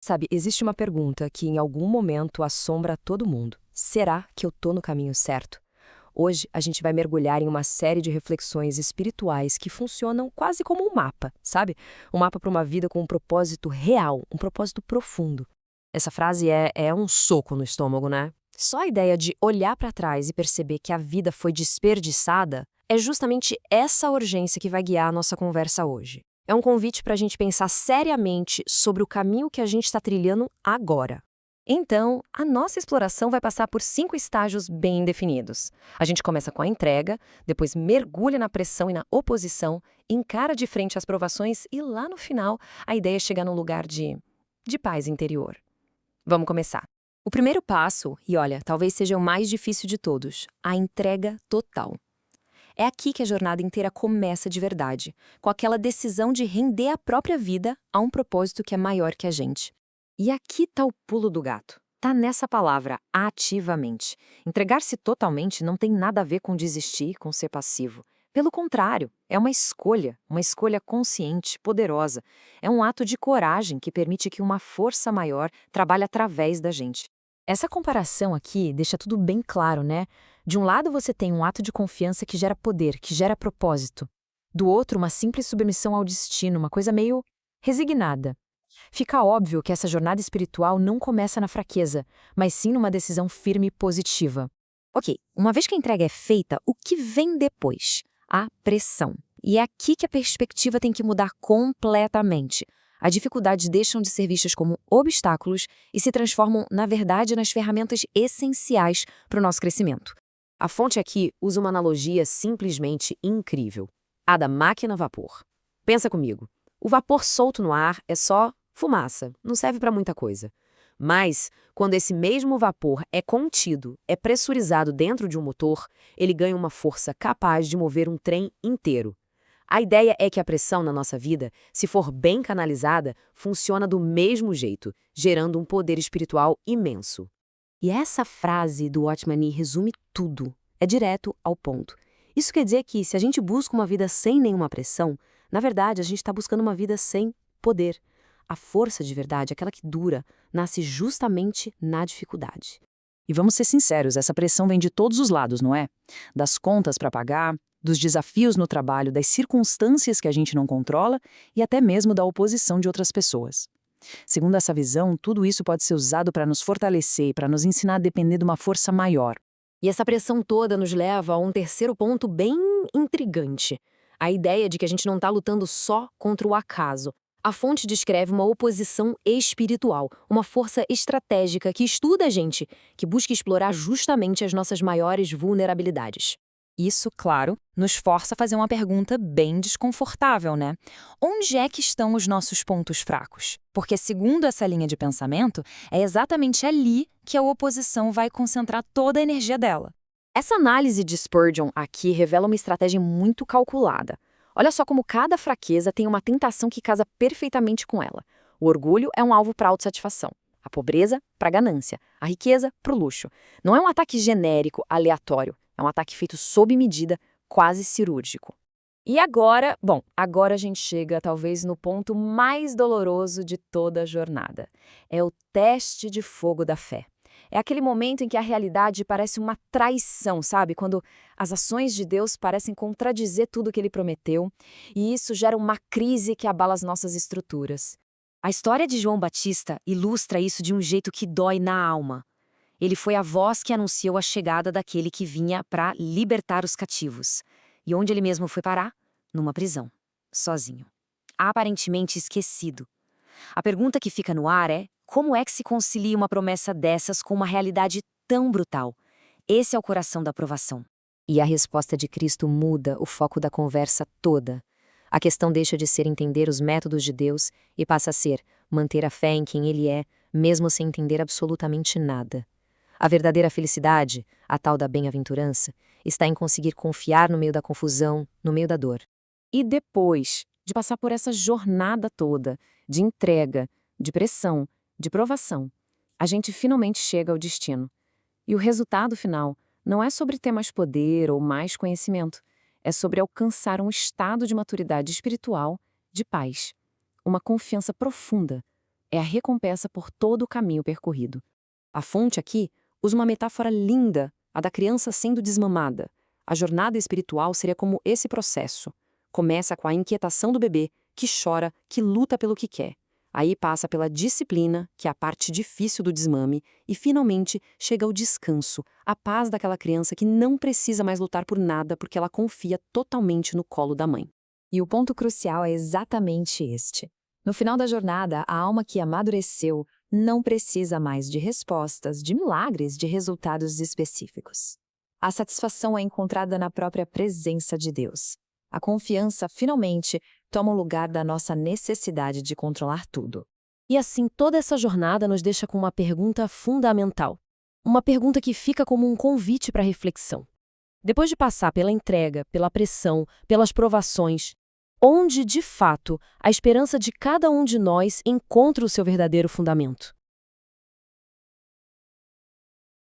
Sabe, existe uma pergunta que em algum momento assombra todo mundo. Será que eu tô no caminho certo? Hoje a gente vai mergulhar em uma série de reflexões espirituais que funcionam quase como um mapa, sabe? Um mapa para uma vida com um propósito real, um propósito profundo. Essa frase é um soco no estômago, né? Só a ideia de olhar para trás e perceber que a vida foi desperdiçada é justamente essa urgência que vai guiar a nossa conversa hoje. É um convite para a gente pensar seriamente sobre o caminho que a gente está trilhando agora. Então, a nossa exploração vai passar por 5 estágios bem definidos. A gente começa com a entrega, depois mergulha na pressão e na oposição, encara de frente as provações e lá no final a ideia é chegar num lugar de paz interior. Vamos começar. O primeiro passo, e olha, talvez seja o mais difícil de todos, a entrega total. É aqui que a jornada inteira começa de verdade, com aquela decisão de render a própria vida a um propósito que é maior que a gente. E aqui está o pulo do gato. Tá nessa palavra, ativamente. Entregar-se totalmente não tem nada a ver com desistir, com ser passivo. Pelo contrário, é uma escolha consciente, poderosa. É um ato de coragem que permite que uma força maior trabalhe através da gente. Essa comparação aqui deixa tudo bem claro, né? De um lado você tem um ato de confiança que gera poder, que gera propósito. Do outro, uma simples submissão ao destino, uma coisa meio resignada. Fica óbvio que essa jornada espiritual não começa na fraqueza, mas sim numa decisão firme e positiva. Ok, uma vez que a entrega é feita, o que vem depois? A pressão. E é aqui que a perspectiva tem que mudar completamente. As dificuldades deixam de ser vistas como obstáculos e se transformam, na verdade, nas ferramentas essenciais para o nosso crescimento. A fonte aqui usa uma analogia simplesmente incrível: a da máquina a vapor. Pensa comigo. O vapor solto no ar é só fumaça, não serve para muita coisa. Mas, quando esse mesmo vapor é contido, é pressurizado dentro de um motor, ele ganha uma força capaz de mover um trem inteiro. A ideia é que a pressão na nossa vida, se for bem canalizada, funciona do mesmo jeito, gerando um poder espiritual imenso. E essa frase do Watchman Nee resume tudo. É direto ao ponto. Isso quer dizer que, se a gente busca uma vida sem nenhuma pressão, na verdade a gente está buscando uma vida sem poder. A força de verdade, aquela que dura, nasce justamente na dificuldade. E vamos ser sinceros, essa pressão vem de todos os lados, não é? Das contas para pagar, dos desafios no trabalho, das circunstâncias que a gente não controla e até mesmo da oposição de outras pessoas. Segundo essa visão, tudo isso pode ser usado para nos fortalecer e para nos ensinar a depender de uma força maior. E essa pressão toda nos leva a um terceiro ponto bem intrigante: a ideia de que a gente não está lutando só contra o acaso. A fonte descreve uma oposição espiritual, uma força estratégica que estuda a gente, que busca explorar justamente as nossas maiores vulnerabilidades. Isso, claro, nos força a fazer uma pergunta bem desconfortável, né? Onde é que estão os nossos pontos fracos? Porque, segundo essa linha de pensamento, é exatamente ali que a oposição vai concentrar toda a energia dela. Essa análise de Spurgeon aqui revela uma estratégia muito calculada. Olha só como cada fraqueza tem uma tentação que casa perfeitamente com ela. O orgulho é um alvo para a autossatisfação, a pobreza para a ganância, a riqueza para o luxo. Não é um ataque genérico, aleatório, é um ataque feito sob medida, quase cirúrgico. E agora, agora a gente chega talvez no ponto mais doloroso de toda a jornada. É o teste de fogo da fé. É aquele momento em que a realidade parece uma traição, sabe? Quando as ações de Deus parecem contradizer tudo o que ele prometeu, e isso gera uma crise que abala as nossas estruturas. A história de João Batista ilustra isso de um jeito que dói na alma. Ele foi a voz que anunciou a chegada daquele que vinha para libertar os cativos. E onde ele mesmo foi parar? Numa prisão, sozinho, aparentemente esquecido. A pergunta que fica no ar é: como é que se concilia uma promessa dessas com uma realidade tão brutal? Esse é o coração da provação. E a resposta de Cristo muda o foco da conversa toda. A questão deixa de ser entender os métodos de Deus e passa a ser manter a fé em quem Ele é, mesmo sem entender absolutamente nada. A verdadeira felicidade, a tal da bem-aventurança, está em conseguir confiar no meio da confusão, no meio da dor. E depois de passar por essa jornada toda, de entrega, de pressão, de provação, a gente finalmente chega ao destino. E o resultado final não é sobre ter mais poder ou mais conhecimento, é sobre alcançar um estado de maturidade espiritual, de paz, uma confiança profunda, É a recompensa por todo o caminho percorrido. A fonte aqui usa uma metáfora linda, a da criança sendo desmamada. A jornada espiritual seria como esse processo. Começa com a inquietação do bebê, que chora, que luta pelo que quer. Aí passa pela disciplina, que é a parte difícil do desmame, e finalmente chega ao descanso, a paz daquela criança que não precisa mais lutar por nada porque ela confia totalmente no colo da mãe. E o ponto crucial é exatamente este. No final da jornada, a alma que amadureceu não precisa mais de respostas, de milagres, de resultados específicos. A satisfação é encontrada na própria presença de Deus. A confiança, finalmente, toma o lugar da nossa necessidade de controlar tudo. E assim, toda essa jornada nos deixa com uma pergunta fundamental. Uma pergunta que fica como um convite para reflexão. Depois de passar pela entrega, pela pressão, pelas provações, onde, de fato, a esperança de cada um de nós encontra o seu verdadeiro fundamento?